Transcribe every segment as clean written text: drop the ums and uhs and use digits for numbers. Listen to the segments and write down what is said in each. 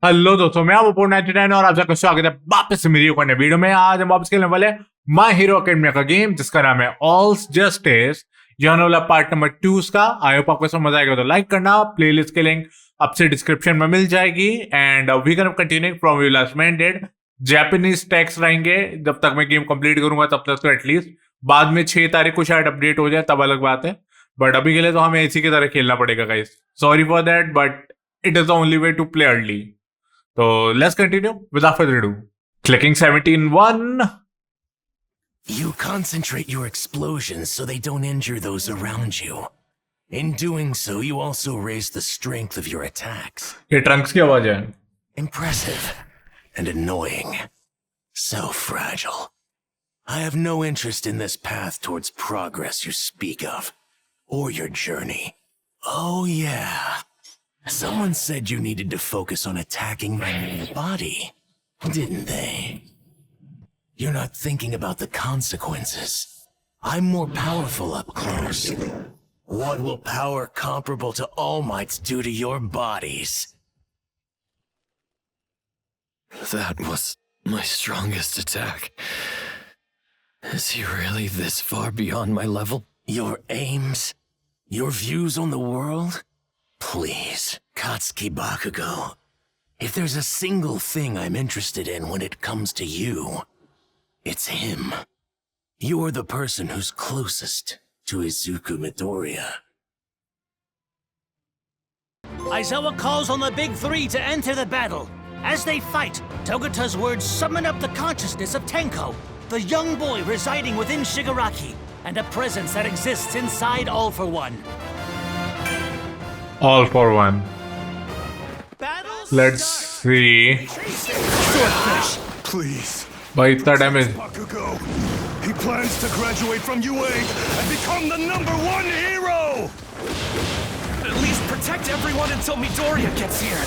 Hello दोस्तों, मैं हूं 99 और आप सबका स्वागत है वापस से मेरी एक नई वीडियो में। आज हम वापस खेलने वाले माय हीरो अकेडमी का गेम जिसका नाम है ऑल्स जस्टिस। यह होने वाला पार्ट नंबर 2 का। आई होप आपको समझ आएगा तो लाइक करना। प्लेलिस्ट के लिंक आपसे डिस्क्रिप्शन में मिल जाएगी। And we can continue from we last ended. Japanese text रहेंगे जब तक मैं गेम कंप्लीट करूंगा, तब तक तो एटलीस्ट। बाद में 6 तारीख को शायद अपडेट हो जाए, तब अलग बात है। बट अभी के लिए तो हमें इसी की तरह खेलना पड़ेगा guys. Sorry for that, but it is the only way to play early. So let's continue without further ado. Clicking 17-1. You concentrate your explosions so they don't injure those around you. In doing so, you also raise the strength of your attacks. ये Trunks की आवाज है। Impressive and annoying. So fragile. I have no interest in this path towards progress you speak of, or your journey. Oh yeah. Someone said you needed to focus on attacking my main body, didn't they? You're not thinking about the consequences. I'm more powerful up close. What will power comparable to All Might's do to your bodies? That was my strongest attack. Is he really this far beyond my level? Your aims? Your views on the world? Please, Katsuki Bakugo. If there's a single thing I'm interested in when it comes to you, it's him. You're the person who's closest to IZUKU Midoriya. Aizawa calls on the big three to enter the battle. As they fight, Togata's words summon up the consciousness of Tenko, the young boy residing within Shigaraki, and a presence that exists inside All for One. All for one. Let's see. Swordfish. Please. भाई इतना damage. Bakugo. He plans to graduate from UA and become the #1 hero! At least protect everyone until Midoriya gets here.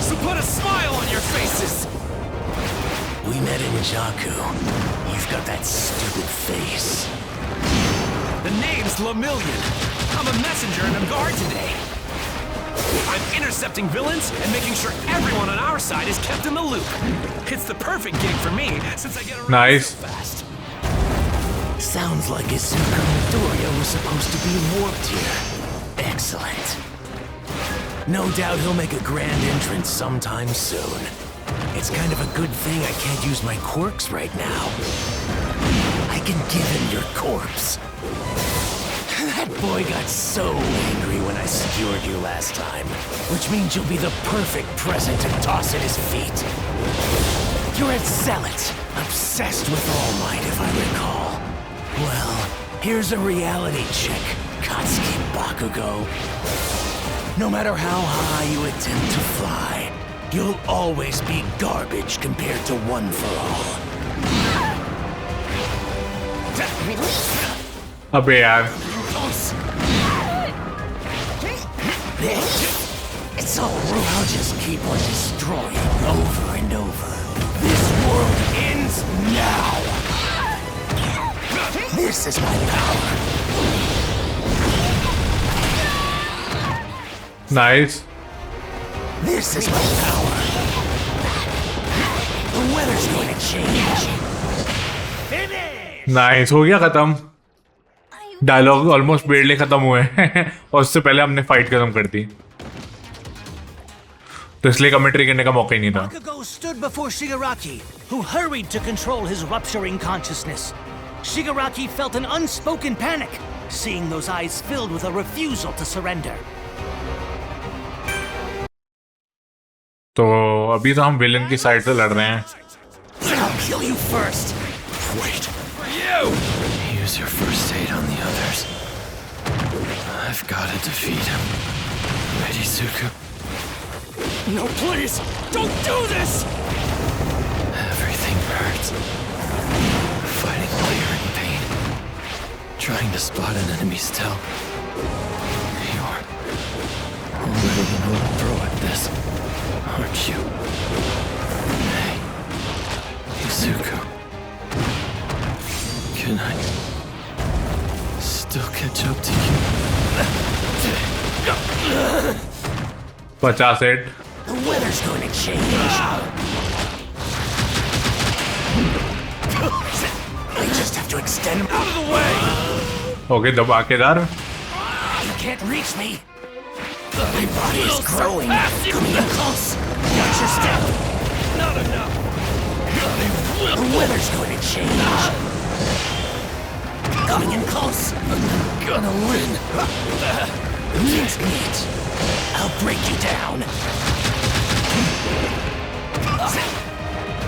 So put a smile on your faces. We met in Jaku. You've got that stupid face. The name's Lemillion. I'm a messenger and a guard today. I'm intercepting villains and making sure everyone on our side is kept in the loop. It's the perfect gig for me since I get around Nice. so fast. Sounds like IZUKU Midoriya was supposed to be warped here. Excellent. No doubt he'll make a grand entrance sometime soon. It's kind of a good thing I can't use my quirks right now. I can give him your corpse. That boy got so angry when I secured you last time, which means you'll be the perfect present to toss at his feet. You're a zealot, obsessed with All Might, if I recall. Well, here's a reality check, Katsuki Bakugo. No matter how high you attempt to fly, you'll always be garbage compared to One for All. अबे यार। It's all rude. I'll just keep on destroying over and over. This world ends now. This is my power. Nice. This is my power. The weather's going to change. Nice. हो गया खत्म। Dialogue almost badly खत्म हुए हैं और उससे पहले हमने फाइट खत्म कर दी, तो इसलिए कमेंट्री करने का मौका ही नहीं था। Bakugo stood before Shigaraki, who hurried to control his rupturing consciousness. Shigaraki felt an unspoken panic, seeing those eyes filled with a refusal to surrender. तो अभी तो हम विलन की साइड से लड़ रहे हैं। I'll kill you first. Wait for you. Use your first aid on the others. I've got to defeat him. Ready, Zuku? No, please! Don't do this! Everything hurts. Fighting while you're in pain. Trying to spot an enemy's tail. You're already an old pro at this, aren't you? Hey, Izuku. Can I still catch up to you? 50 8। The weather's going to change. I just have to extend him out of the way. Okay धमाकेदार. You can't reach me. My body is growing. Coming in close. Watch your step. Not enough. The weather's going to change. Coming in close. I'm gonna win. Meet it. I'll break you down.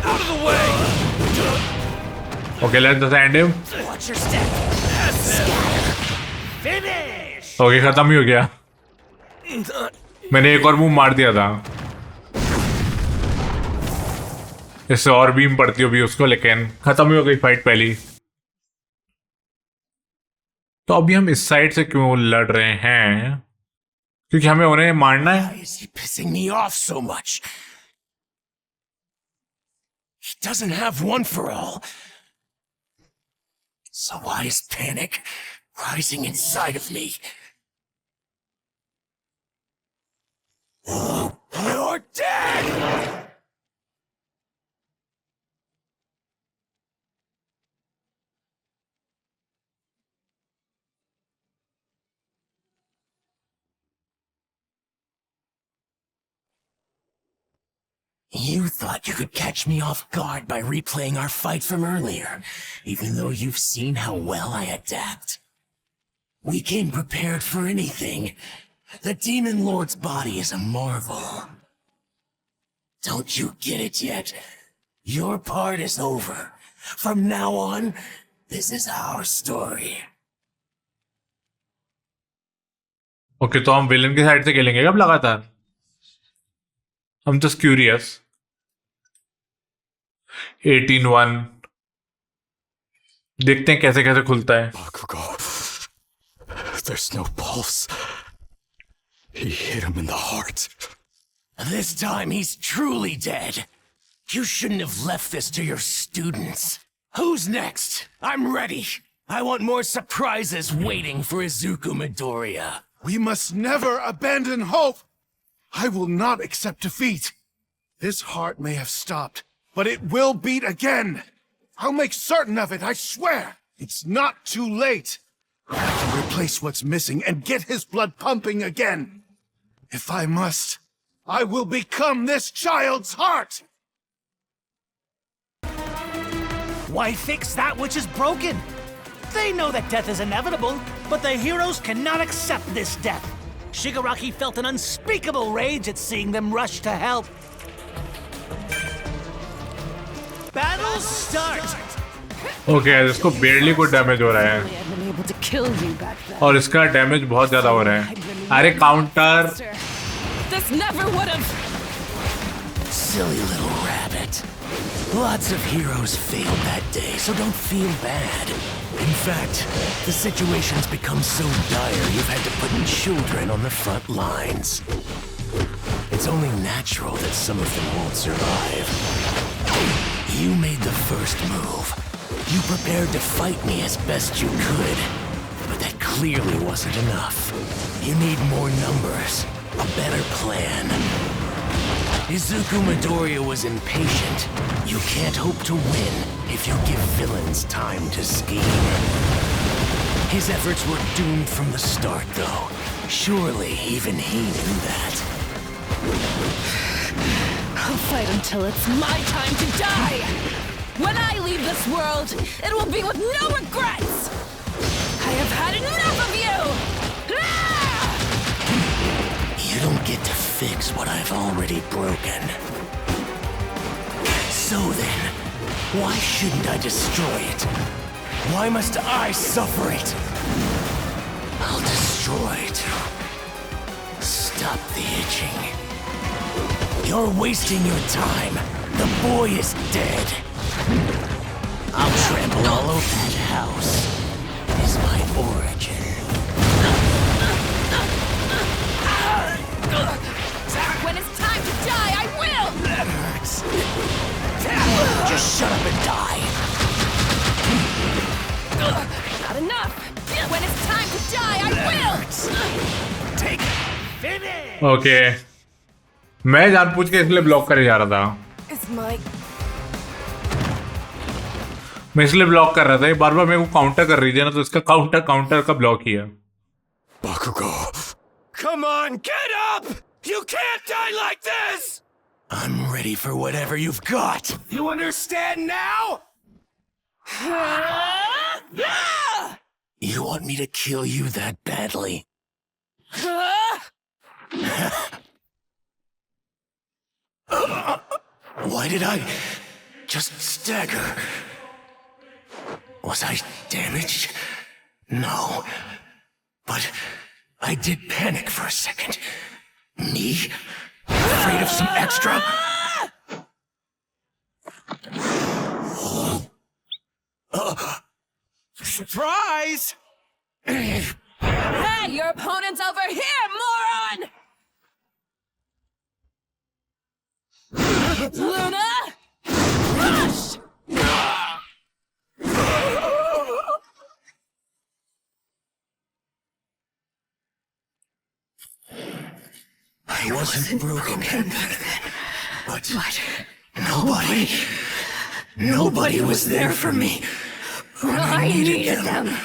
Out of the way. Okay, let's just end him. Watch your step. Scatter. Finish. Okay, खत्म ही हो गया. मैंने एक और move मार दिया था. इससे और बीम पड़ती होगी उसको, लेकिन खत्म ही हो गई फाइट पहली. तो अभी हम इस साइड से क्यों लड़ रहे हैं? क्योंकि हमें उन्हें मारना है. Why is he pissing me off so much? He doesn't have one for all. So why is panic rising inside of me? You're dead! You thought you could catch me off guard by replaying our fight from earlier, even though you've seen how well I adapt. We came prepared for anything. The Demon Lord's body is a marvel. Don't you get it yet? Your part is over. From now on, this is our story. Okay, तो हम villain की side से खेलेंगे कब लगातार? I'm just curious. 18-1. देखते हैं कैसे कैसे खुलता है. Bakugo. There's no pulse. He hit him in the heart. This time he's truly dead. You shouldn't have left this to your students. Who's next? I'm ready. I want more surprises waiting for Izuku Midoriya. We must never abandon hope. I will not accept defeat. This heart may have stopped, but it will beat again. I'll make certain of it, I swear. It's not too late. I can replace what's missing and get his blood pumping again. If I must, I will become this child's heart. Why fix that which is broken? They know that death is inevitable, but the heroes cannot accept this death. Shigaraki felt an unspeakable rage at seeing them rush to help. Battle start! Okay, इसको barely कुछ damage हो रहा है. I've been able to kill you back then. और इसका damage बहुत ज्यादा हो रहा है. अरे counter. This never would have. Silly little rabbit. Lots of heroes failed that day, so don't feel bad. In fact, the situation's become so dire you've had to put children on the front lines. It's only natural that some of them won't survive. You made the first move. You prepared to fight me as best you could. But that clearly wasn't enough. You need more numbers. A better plan. Izuku Midoriya was impatient. You can't hope to win if you give villains time to scheme. His efforts were doomed from the start, though. Surely even he knew that. I'll fight until it's my time to die. When I leave this world, it will be with no regrets. I have had enough of you. Ah! You don't get to fix what I've already broken. So then, why shouldn't I destroy it? Why must I suffer it? I'll destroy it. Stop the itching. You're wasting your time. The boy is dead. I'll trample all over that house. Is my origin. When it's time to die, I will! That hurts. Just shut up and die. Not enough! When it's time to die, I will! Take it. Finish. Okay, मैं जानबूझ के इसलिए block करे जा रहा था। Is my मैं इसलिए ब्लॉक कर रहा था, ये बार बार मेरे को काउंटर कर रही थी ना, तो इसका काउंटर का ब्लॉक ही है। Bakugo. Come on, get up! You can't die like this! I'm ready for whatever you've got. You understand now? You want me to kill you that badly? Why did I just stagger? Was I damaged? No. But I did panic for a second. Me? Afraid of some extra? Surprise! Hey, your opponent's over here, moron! Luna! Rush! I wasn't broken back then, but nobody was there for me when I needed them.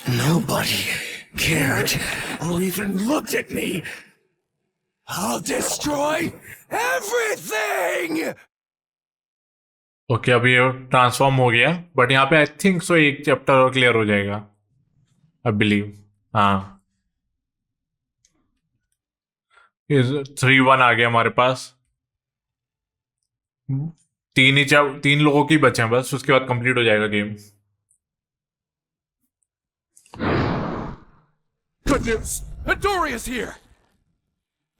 Nobody cared or even looked at me. I'll destroy everything! Okay, अभी ये transform हो गया, but यहाँ पे I think so एक chapter और clear हो जाएगा, आई बिलीव। हाँ, 3-1 आ गया हमारे पास। तीन लोगों की बचे हैं बस, उसके बाद कंप्लीट हो जाएगा game. Good news! Midoriya's here!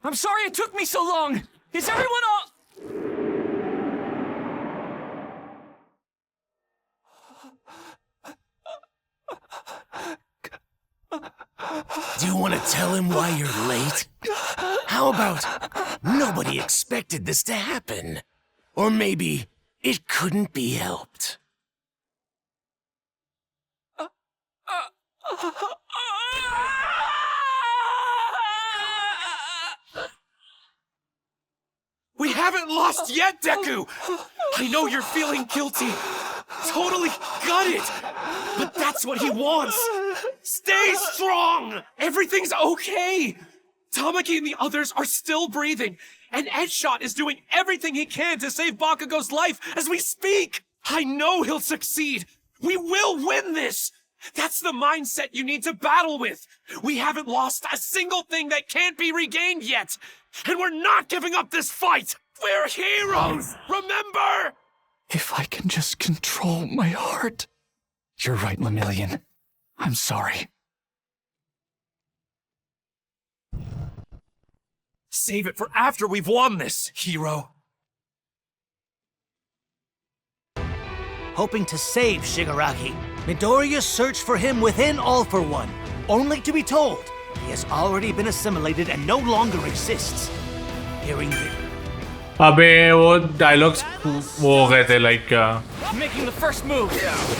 I'm sorry it took me so long! Is everyone all... Do you want to tell him why you're late? How about nobody expected this to happen? Or maybe it couldn't be helped. We haven't lost yet, Deku! I know you're feeling guilty. Totally got it! But that's what he wants! Stay strong! Everything's okay! Tamaki and the others are still breathing, and Edshot is doing everything he can to save Bakugo's life as we speak! I know he'll succeed! We will win this! That's the mindset you need to battle with! We haven't lost a single thing that can't be regained yet! And we're not giving up this fight! We're heroes! Remember? If I can just control my heart. You're right, Lemillion. I'm sorry. Save it for after we've won this, hero. Hoping to save Shigaraki, Midoriya searched for him within All for One, only to be told he has already been assimilated and no longer exists. Hearing the... अबे वो dialogues वो हो गए थे like Making the first move.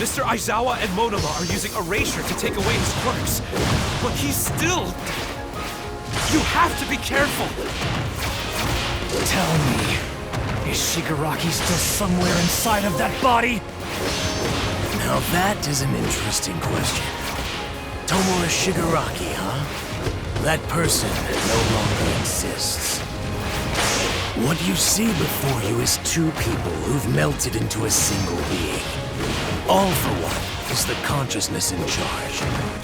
Mr. Aizawa and Monoma are using Erasure to take away his quirks. But he's still... You have to be careful. Tell me, is Shigaraki still somewhere inside of that body? Now that is an interesting question. Tomura Shigaraki, huh? That person no longer exists. What you see before you is two people who've melted into a single being. All for One is the consciousness in charge.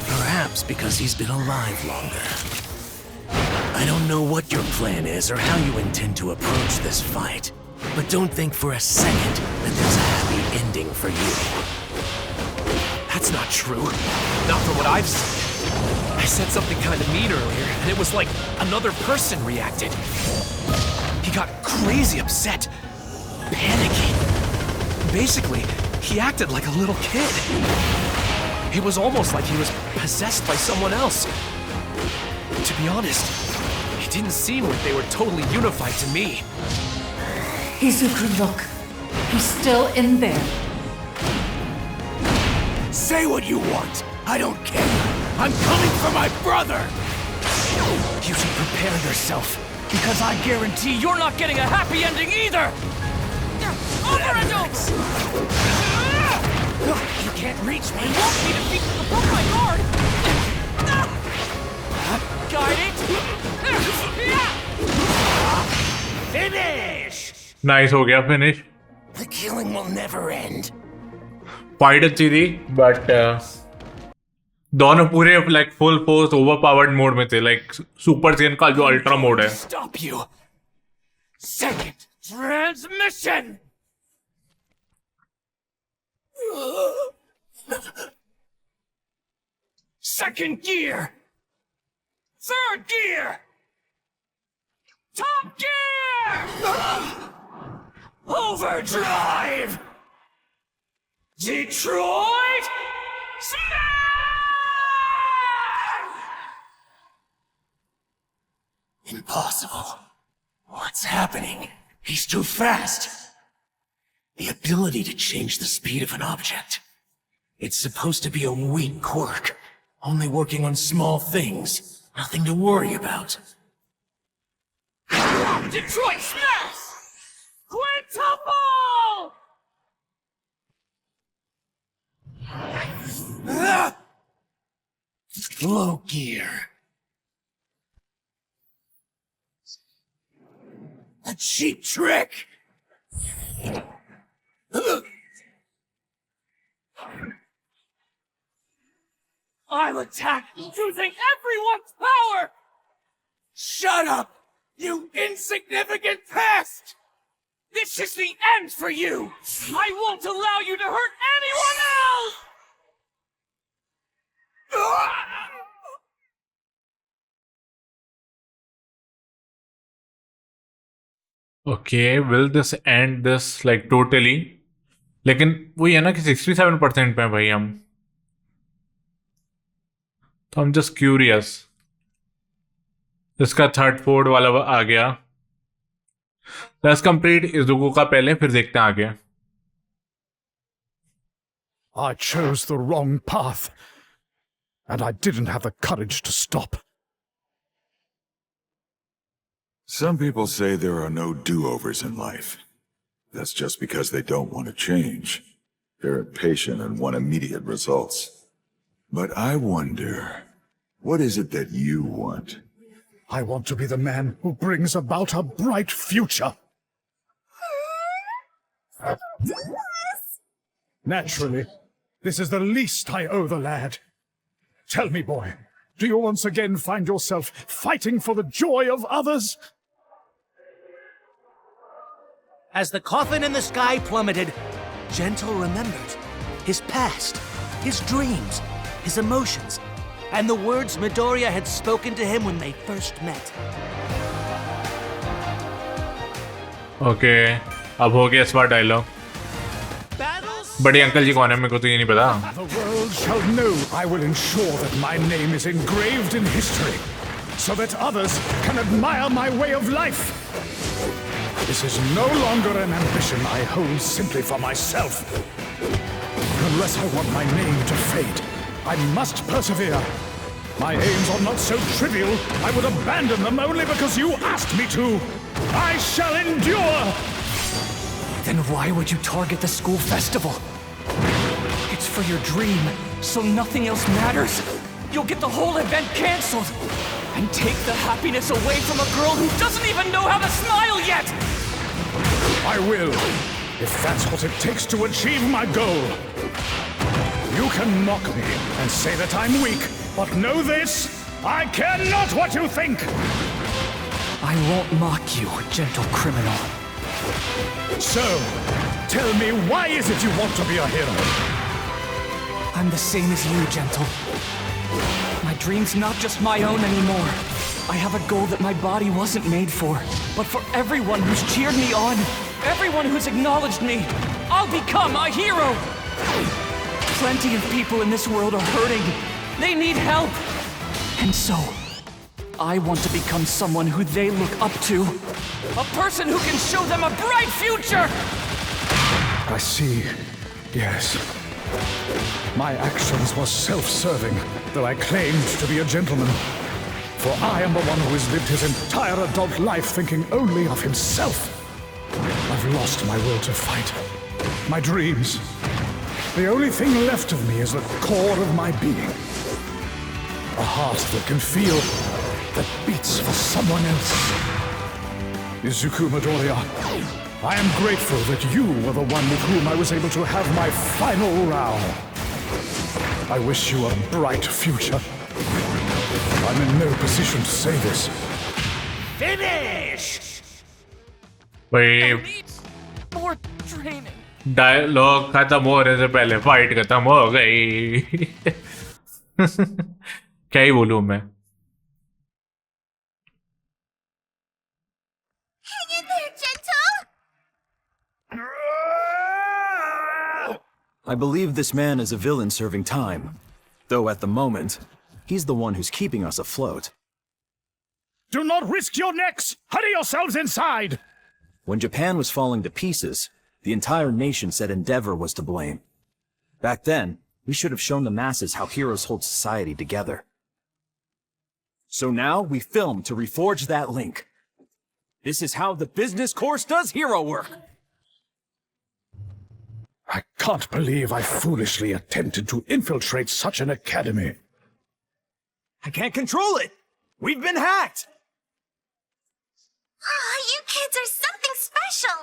Perhaps because he's been alive longer. I don't know what your plan is or how you intend to approach this fight, but don't think for a second that there's a happy ending for you. That's not true. Not from what I've seen. I said something kind of mean earlier, and it was like another person reacted. He got crazy upset, panicking. Basically, he acted like a little kid. It was almost like he was possessed by someone else. To be honest, it didn't seem like they were totally unified to me. Izuku, look. He's still in there. Say what you want. I don't care. I'm coming for my brother! You should prepare yourself. Because I guarantee you're not getting a happy ending either! Over and over! You can't reach me! You won't be defeated above my guard! Got it! Finish! Nice हो गया finish. The killing will never end. Fight अच्छी थी but दोनों पूरे like full force over powered mode में थे. Like super Saiyan का जो अल्ट्रा मोड है. Stop you! Second transmission! Second gear! Third gear! Top gear! Overdrive! Detroit Smash! Impossible. What's happening? He's too fast. The ability to change the speed of an object. It's supposed to be a weak quirk, only working on small things. Nothing to worry about. Detroit Smash! Quintuple! Low gear. A cheap trick! I'll attack using everyone's power! Shut up, you insignificant pest! This is the end for you! I won't allow you to hurt anyone else! Okay will this and this like totally. लेकिन वही है ना कि 67% पे हैं भाई हम. तो हम जस्ट क्यूरियस. इसका थर्ड फोर्ड वाला आ गया. लेट्स कंप्लीट इज़ुकु का पहले, फिर देखते हैं आगे. I chose the wrong path, and I didn't have the courage to stop. Some people say there are no do-overs in life. That's just because they don't want to change. They're impatient and want immediate results. But I wonder, what is it that you want? I want to be the man who brings about a bright future. Naturally, this is the least I owe the lad. Tell me, boy, do you once again find yourself fighting for the joy of others? As the coffin in the sky plummeted, Gentle remembered his past, his dreams, his emotions, and the words Midoriya had spoken to him when they first met. Okay अब हो गया इस बार dialogue. बड़े uncle जी कौन है मेरे को तो ये नहीं पता. The world shall know I will ensure that my name is engraved in history, so that others can admire my way of life. This is no longer an ambition I hold simply for myself. Unless I want my name to fade, I must persevere. My aims are not so trivial, I would abandon them only because you asked me to. I shall endure! Then why would you target the school festival? It's for your dream, so nothing else matters? You'll get the whole event cancelled! And take the happiness away from a girl who doesn't even know how to smile yet! I will, if that's what it takes to achieve my goal. You can mock me and say that I'm weak, but know this, I care not what you think! I won't mock you, gentle criminal. So, tell me, why is it you want to be a hero? I'm the same as you, Gentle. My dream's not just my own anymore. I have a goal that my body wasn't made for, but for everyone who's cheered me on, everyone who's acknowledged me. I'll become a hero! Plenty of people in this world are hurting. They need help. And so, I want to become someone who they look up to. A person who can show them a bright future! I see. Yes. My actions were self-serving, though I claimed to be a gentleman. For I am the one who has lived his entire adult life thinking only of himself. I've lost my will to fight. My dreams. The only thing left of me is the core of my being. A heart that can feel, that beats for someone else. IZUKU Midoriya, I am grateful that you were the one with whom I was able to have my final row. I wish you a bright future. I'm in no position to say this. Finish! भाई More training. Dialogue खत्म होने से पहले fight खत्म हो गई। क्या ही बोलूं मैं। Hang in there, Gentle! I believe this man is a villain serving time, though at the moment, he's the one who's keeping us afloat. Do not risk your necks! Hurry yourselves inside! When Japan was falling to pieces, the entire nation said Endeavor was to blame. Back then, we should have shown the masses how heroes hold society together. So now we film to reforge that link. This is how the business course does hero work. I can't believe I foolishly attempted to infiltrate such an academy. I can't control it! We've been hacked! Ah, you kids are something special!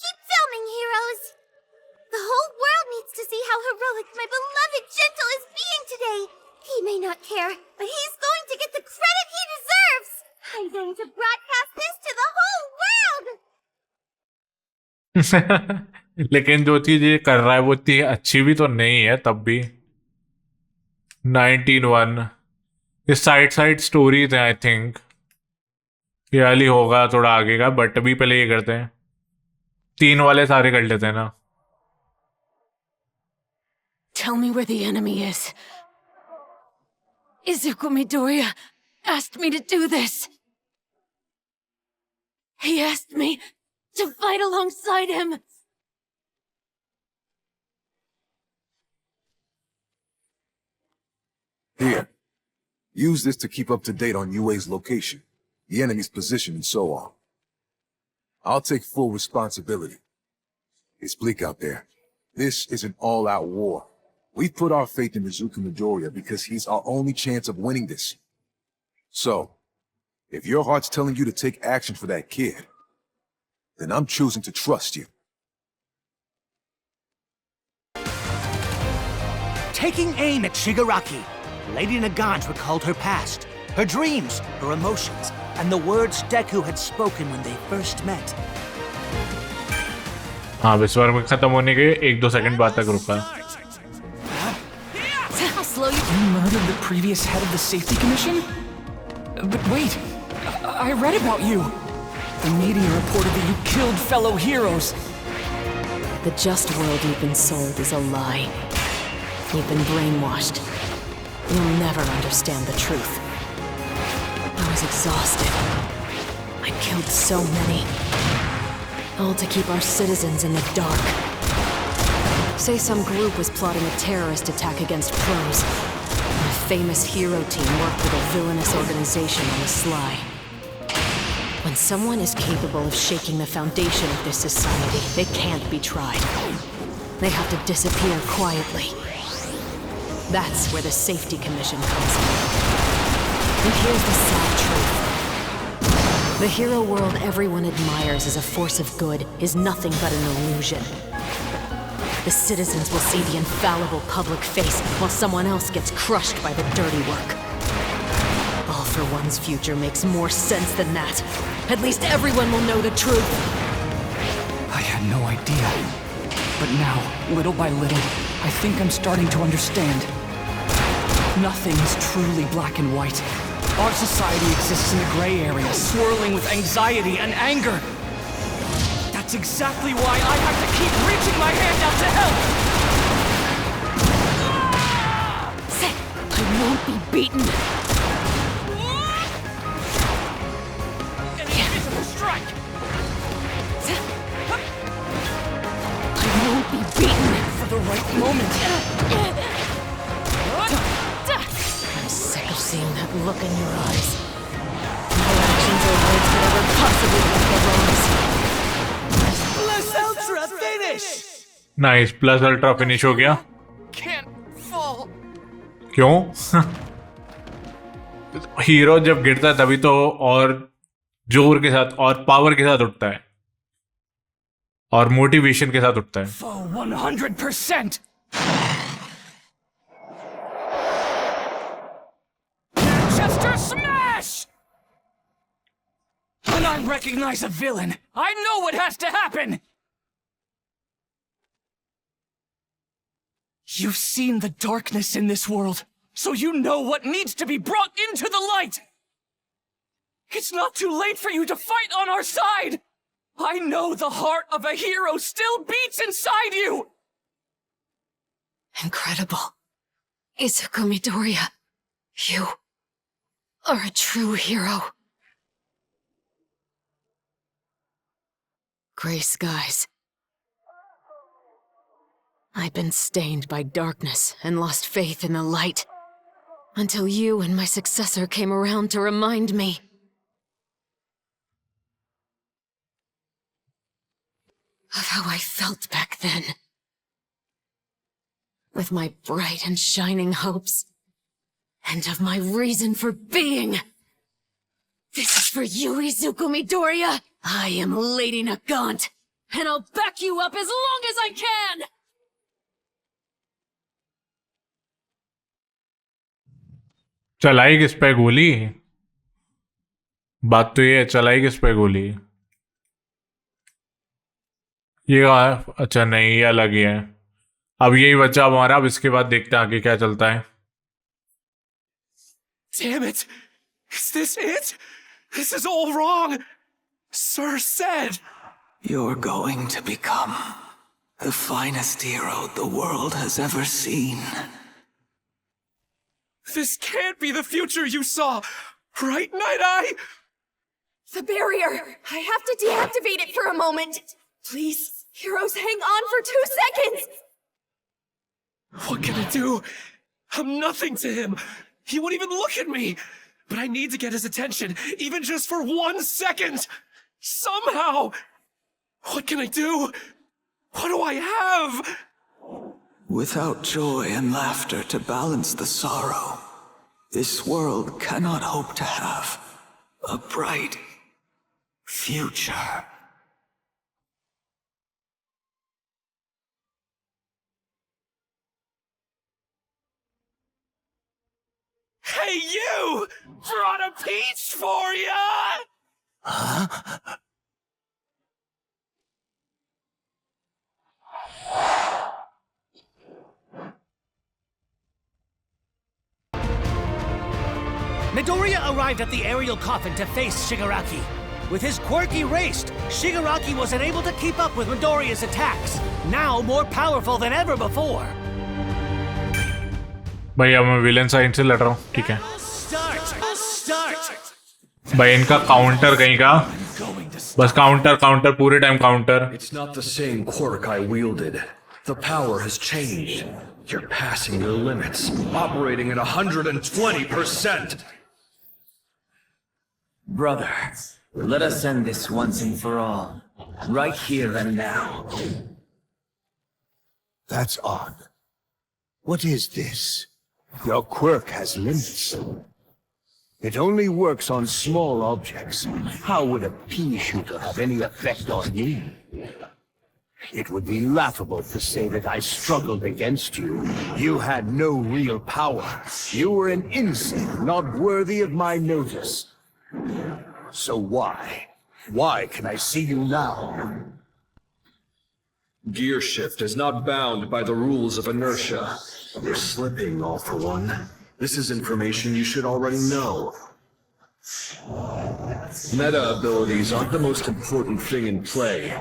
Keep filming, heroes! The whole world needs to see how heroic my beloved Gentle is being today! He may not care, but he's going to get the credit he deserves! I'm going to broadcast this to the whole world! लेकिन जो चीज ये कर रहा है वो इतनी अच्छी भी तो नहीं है तब भी। 19-1 ये साइड स्टोरीज हैं आई थिंक। ये वाली होगा थोड़ा आगे का, बट अभी पहले ये करते हैं। 3 वाले सारे कर लेते हैं ना। Tell me where the enemy is. Izuku Midoriya asked me to do this. He asked me to fight alongside him. Here. Use this to keep up to date on UA's location, the enemy's position, and so on. I'll take full responsibility. It's bleak out there. This is an all-out war. We've put our faith in IZUKU Midoriya because he's our only chance of winning this. So, if your heart's telling you to take action for that kid, then I'm choosing to trust you. Taking aim at Shigaraki, Lady Nagant recalled her past, her dreams, her emotions, and the words Deku had spoken when they first met. हाँ इस बार में खत्म होने के 1-2 second बाद तक रुका। I'll slow you. You murdered the previous head of the safety commission? But wait, I read about you. The media reported that you killed fellow heroes. The just world you've been sold is a lie. You've been brainwashed. You'll never understand the truth. I was exhausted. I killed so many. All to keep our citizens in the dark. Say some group was plotting a terrorist attack against pros. A famous hero team worked with a villainous organization on the sly. When someone is capable of shaking the foundation of this society, they can't be tried. They have to disappear quietly. That's where the Safety Commission comes in. And here's the sad truth. The hero world everyone admires as a force of good is nothing but an illusion. The citizens will see the infallible public face while someone else gets crushed by the dirty work. All for One's future makes more sense than that. At least everyone will know the truth. I had no idea. But now, little by little, I think I'm starting to understand. Nothing is truly black and white. Our society exists in a gray area, swirling with anxiety and anger. That's exactly why I have to keep reaching my hand out to help! I won't be beaten. Invisible strike! I won't be beaten. For the right moment. I'm sick of seeing that look in your eyes. My actions or words could ever possibly be the wrongs. Plus Ultra finish! Nice, plus ultra finish हो गया। Can't fall. क्यों? Hero जब गिरता है तभी तो और जोर के साथ और पावर के साथ उठता है और मोटिवेशन के साथ उठता है। For 100%. Manchester smash! When I recognize a villain, I know what has to happen. You've seen the darkness in this world, so you know what needs to be brought into the light. It's not too late for you to fight on our side. I know the heart of a hero still beats inside you. Incredible. Izuku Midoriya, you are a true hero. Gray skies. I've been stained by darkness and lost faith in the light, until you and my successor came around to remind me. Of how I felt back then. With my bright and shining hopes. And of my reason for being. This is for you, Izuku Midoriya! I am Lady Nagant, and I'll back you up as long as I can! चलाई किस पे गोली? बात तो ये है, चलाई किस पे गोली? ये अच्छा नहीं, ये अलग ही है। अब यही बच्चा हमारा, अब इसके बाद देखते हैं आगे क्या चलता है। Damn it! Is this it? This is all wrong! Sir said... You're going to become the finest hero the world has ever seen. This can't be the future you saw! Right, Night Eye? The barrier! I have to deactivate it for a moment! Please, heroes, hang on for 2 seconds! What can I do? I'm nothing to him! He won't even look at me! But I need to get his attention, even just for 1 second! Somehow! What can I do? What do I have? Without joy and laughter to balance the sorrow, this world cannot hope to have a bright future. Hey, you! Brought a peach for ya! Huh? Midoriya arrived at the aerial coffin to face Shigaraki. With his quirk erased, Shigaraki was unable to keep up with Midoriya's attacks, now more powerful than ever before. भैया मैं villain side से लड़ रहा हूँ, ठीक है। Start! भाई इनका काउंटर कहीं का, बस काउंटर काउंटर पूरे time counter. It's not the same quirk I wielded. The power has changed. You're passing your limits, operating at 120%. Brother, let us end this once and for all. Right here and now. That's odd. What is this? Your quirk has limits. It only works on small objects. How would a pea shooter have any effect on you? It would be laughable to say that I struggled against you. You had no real power. You were an insect not worthy of my notice. So why? Why can I see you now? Gear shift is not bound by the rules of inertia. You're slipping, all for one. This is information you should already know. Meta abilities aren't the most important thing in play.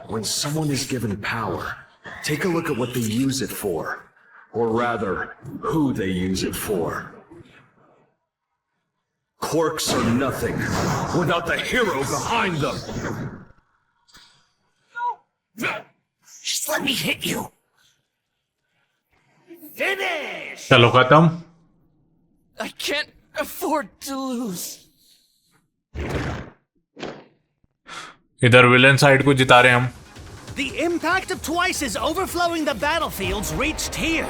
When someone is given power, take a look at what they use it for. Or rather, who they use it for. Quirks are nothing without the hero behind them. Just let me hit you. Finish! चलो खत्म। I can't afford to lose. इधर villain side को जिता रहे हम. The impact of Twice's overflowing the battlefields reached here.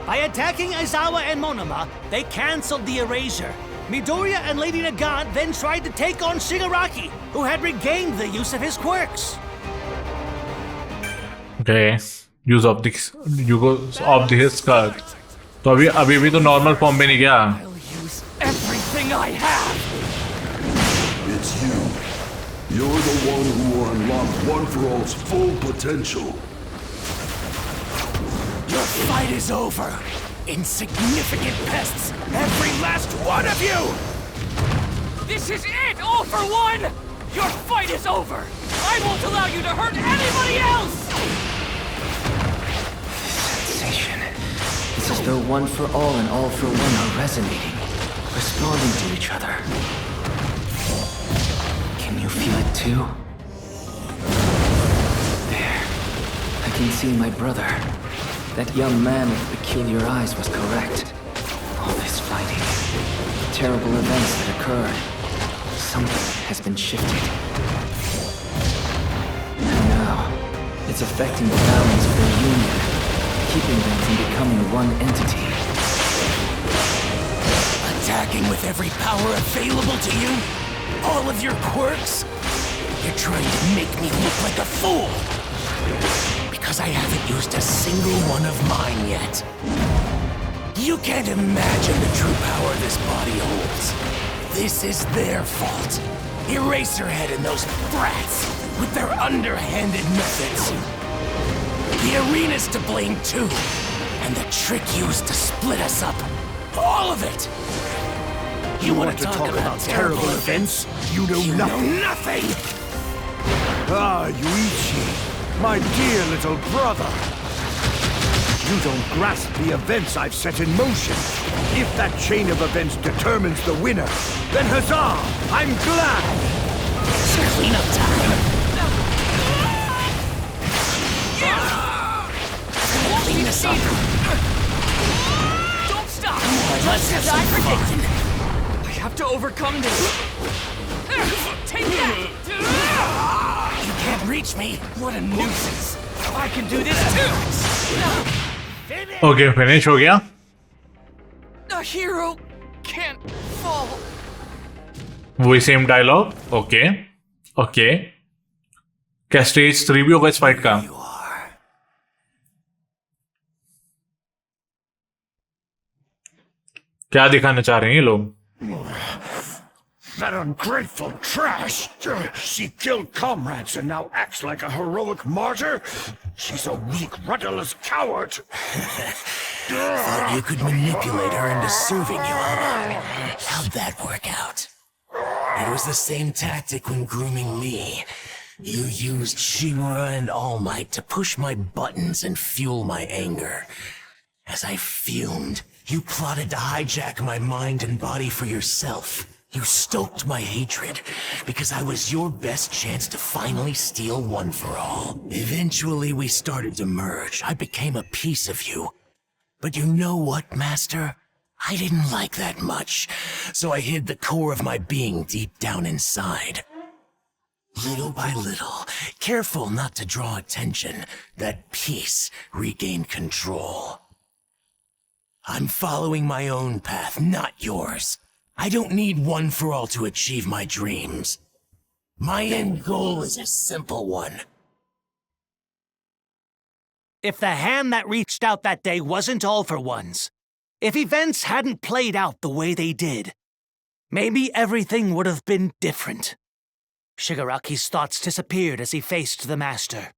By attacking Aizawa and Monoma, they cancelled the erasure. Midoriya and Lady Nagant then tried to take on Shigaraki, who had regained the use of his quirks. Okay, use of the his card. तो अभी भी तो normal form में नहीं गया. I'll use everything I have. It's you. You're the one who will unlock One For All's full potential. Your fight is over. Insignificant pests, every last one of you! This is it, All For One! Your fight is over! I won't allow you to hurt anybody else! Sensation. It's as though One For All and All For One are resonating, responding to each other. Can you feel it too? There. I can see my brother. That young man with peculiar eyes was correct. All this fighting, the terrible events that occurred, something has been shifted. And now, it's affecting the balance of their union, keeping them from becoming one entity. Attacking with every power available to you? All of your quirks? You're trying to make me look like a fool! Because I haven't used a single one of mine yet. You can't imagine the true power this body holds. This is their fault. Eraserhead and those brats, with their underhanded methods. The arena's to blame too. And the trick used to split us up. All of it! You want to talk about terrible events? You know nothing. Know nothing! Ah, Yuichi, my dear little brother. You don't grasp the events I've set in motion. If that chain of events determines the winner, then huzzah! I'm glad! It's cleanup time! Clean this up! Don't stop! Let's have some fun! I have to overcome this. Take that! You can't reach me! What a nuisance! I can do this too! Okay, finish हो गया. A hero can't fall. वही same dialogue. Okay okay. क्या stage 3 भी होगा इस fight का? क्या दिखाना चाह रहे हैं ये लोग? That ungrateful trash! She killed comrades and now acts like a heroic martyr? She's a weak, rudderless coward! Thought you could manipulate her into serving you, huh? How'd that work out? It was the same tactic when grooming me. You used Shimura and All Might to push my buttons and fuel my anger. As I fumed, you plotted to hijack my mind and body for yourself. You stoked my hatred, because I was your best chance to finally steal One For All. Eventually, we started to merge. I became a piece of you. But you know what, Master? I didn't like that much, so I hid the core of my being deep down inside. Little by little, careful not to draw attention, that piece regained control. I'm following my own path, not yours. I don't need One For All to achieve my dreams. My end goal is a simple one. If the hand that reached out that day wasn't All For One's, if events hadn't played out the way they did, maybe everything would have been different. Shigaraki's thoughts disappeared as he faced the master.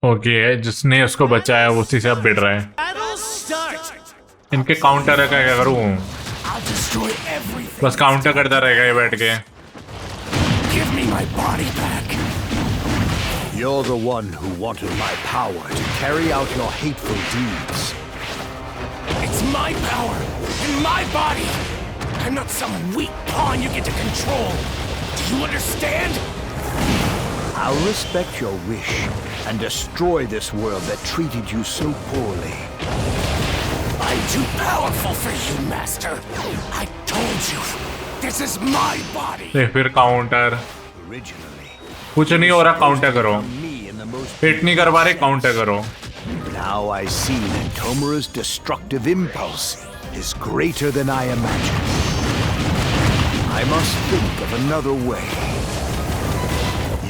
Okay, जिसने उसको बचाया वो उसी से अब भिड़ रहा है. Battle start! इनके काउंटर का क्या करूं? I'll destroy everything. बस काउंटर करता रहेगा ये बैठ के. Give me my body back. You're the one who wanted my power to carry out your hateful deeds. It's my power and my body. I'm not some weak pawn you get to control. Do you understand? I'll respect your wish and destroy this world that treated you so poorly. I I'm too powerful for you, Master. I told you, this is my body. फिर counter कुछ नहीं हो रहा counter करो hit नहीं कर पा रहे काउंटर करो Now I see that Tomura's destructive impulse is greater than I imagined. I must think of another way.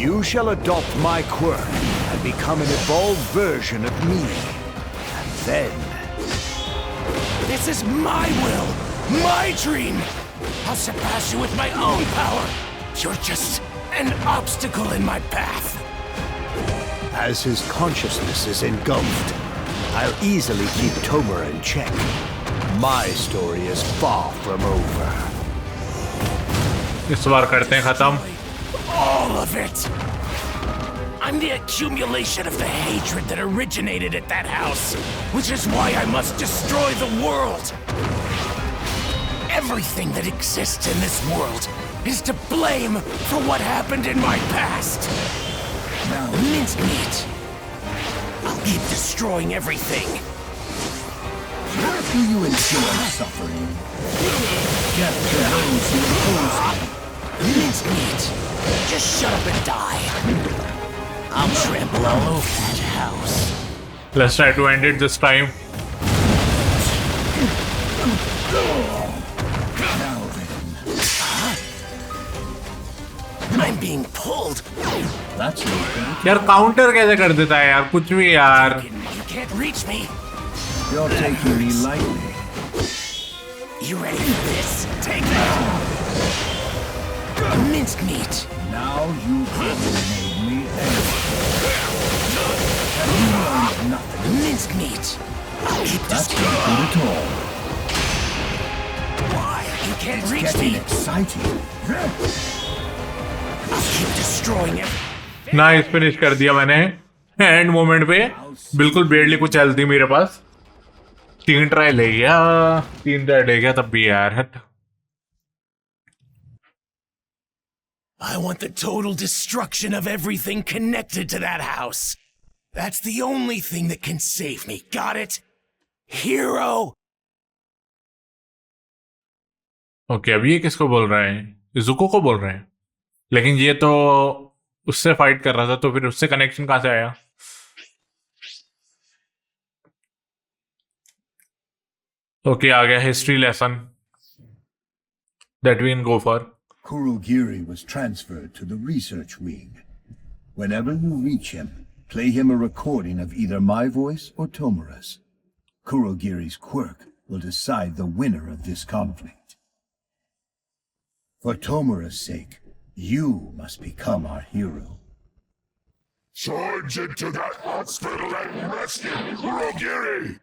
You shall adopt my quirk and become an evolved version of me. And then... This is my will, my dream. I'll surpass you with my own power. You're just an obstacle in my path. As his consciousness is engulfed, I'll easily keep Tomura in check. My story is far from over. इस बार करते हैं खत्म All of it. I'm the accumulation of the hatred that originated at that house, which is why I must destroy the world. Everything that exists in this world is to blame for what happened in my past. Now, mincemeat. I'll keep destroying everything. Do you enjoy suffering? Death to those who oppose you. Mincemeat. Just shut up and die. I'll trample all over that house. let's try to end it this time I'm being pulled. That's no good. यार counter कैसे कर देता है यार कुछ भी यार You can't reach me. You're taking me lightly. You ready for this? Take that. Minced meat. Now you've made me angry. Have you learned nothing? Minced meat. I'll keep That's not good at all. Why? You can't It's reach getting me. exciting. I'll keep destroying it. Nice finish कर दिया मैंने end moment पे बिल्कुल badly कुछ चलती मेरे पास 3 try ले गया तब भी यार हट I want the total destruction of everything connected to that house. That's the only thing that can save me. Got it? Hero? Okay अब ये किसको बोल रहा है इजुको को बोल रहे हैं लेकिन ये तो उससे फाइट कर रहा था तो फिर उससे कनेक्शन कहां से आया ओके आ गया history lesson that we can go for Kurogiri was transferred to the research wing. Whenever you reach him, play him a recording of either my voice or Tomura's. Kurogiri's quirk will decide the winner of this conflict. For Tomura's sake, you must become our hero. Charge into that hospital and rescue Kurogiri!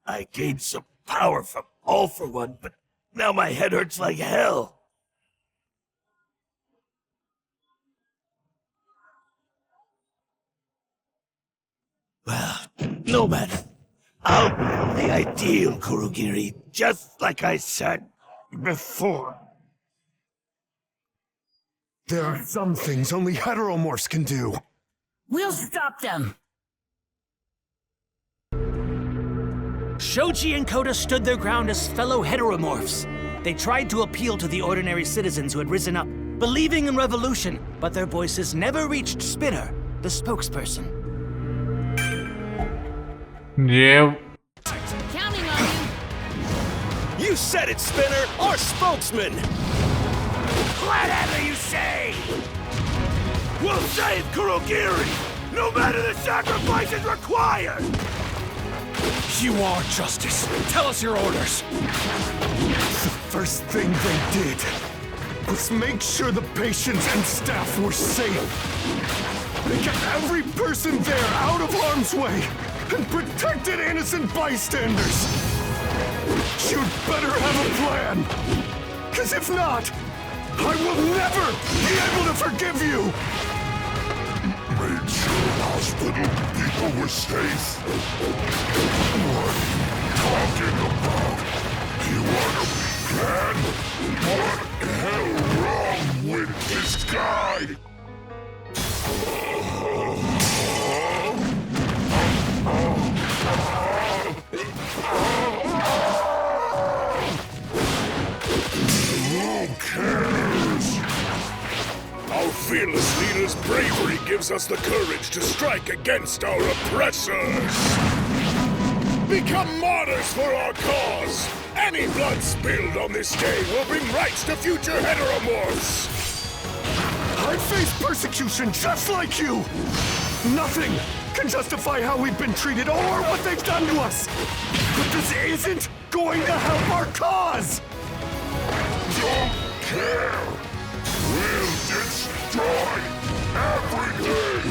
I gained some power from All for One, but now my head hurts like hell. Well, no matter. I'll be the ideal Kurogiri, just like I said before. There are some things only heteromorphs can do. We'll stop them. Shoji and Koda stood their ground as fellow heteromorphs. They tried to appeal to the ordinary citizens who had risen up, believing in revolution, but their voices never reached Spinner, the spokesperson. Yeah. Counting on you. You said it, Spinner, our spokesman! Whatever you say! We'll save Kurogiri, no matter the sacrifices required! You are justice. Tell us your orders. The first thing they did was make sure the patients and staff were safe. They kept every person there out of harm's way and protected innocent bystanders. You'd better have a plan. 'Cause if not, I will never be able to forgive you! Made sure hospital people were safe? What are you talking about? You want a plan? What the hell wrong with this guy? fearless leader's bravery gives us the courage to strike against our oppressors. Become martyrs for our cause. Any blood spilled on this day will bring rights to future heteromorphs. I face persecution just like you. Nothing can justify how we've been treated or what they've done to us. But this isn't going to help our cause. Don't care. We'll destroy everything.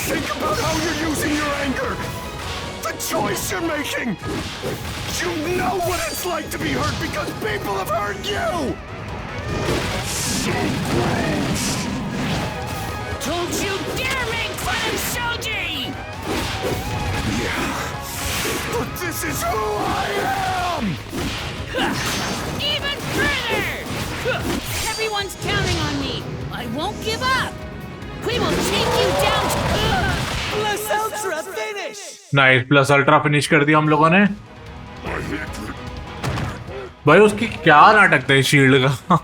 Think about how you're using your anger. The choice you're making. You know what it's like to be hurt because people have hurt you. So gross. Don't you dare make fun of Shoji! Yeah, but this is who I am! Even further! Everyone's counting on me. I won't give up. We will take you down to... Plus Ultra finish! Nice, plus ultra finish कर दिया हम लोगों ने। भाई उसकी क्या नाटक था इस शील्ड का।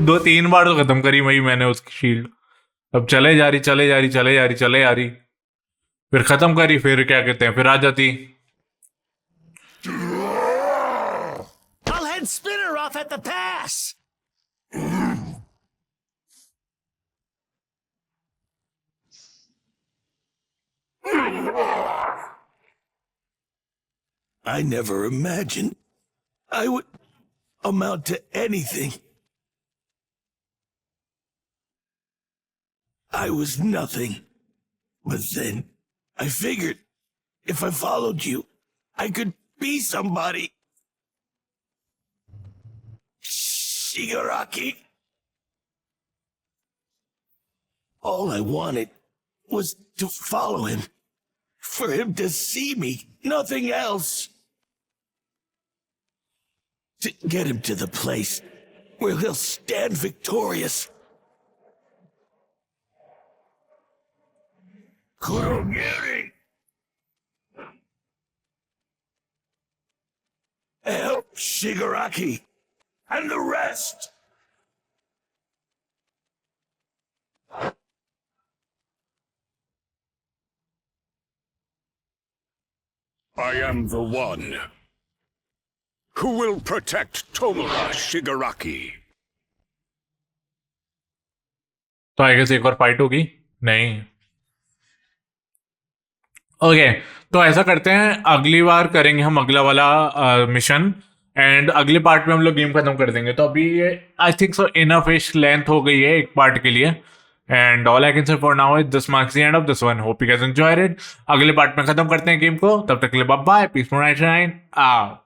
2-3 बार तो खत्म करी वही मैंने उसकी शील्ड। अब चले जा रही फिर खत्म करी, फिर क्या कहते हैं, फिर आ जाती। I'll head Spinner off at the pass! I never imagined I would amount to anything. I was nothing. But then I figured if I followed you, I could be somebody. Shigaraki. All I wanted was to follow him. For him to see me, nothing else. To get him to the place where he'll stand victorious. Kurogiri! Help Shigaraki and the rest! I am the one who will protect Tomura Shigaraki. तो I guess एक और fight होगी नहीं। Okay तो ऐसा करते हैं, अगली बार करेंगे हम अगला वाला मिशन एंड अगले पार्ट में हम लोग गेम खत्म कर देंगे। तो अभी ये आई थिंक सो इनफ इश लेंथ हो गई है एक पार्ट के लिए। And all I can say for now is this marks the end of this one. Hope you guys enjoyed it. अगले पार्ट में खत्म करते हैं गेम को, तब तक के लिए bye bye, peace from 99 out.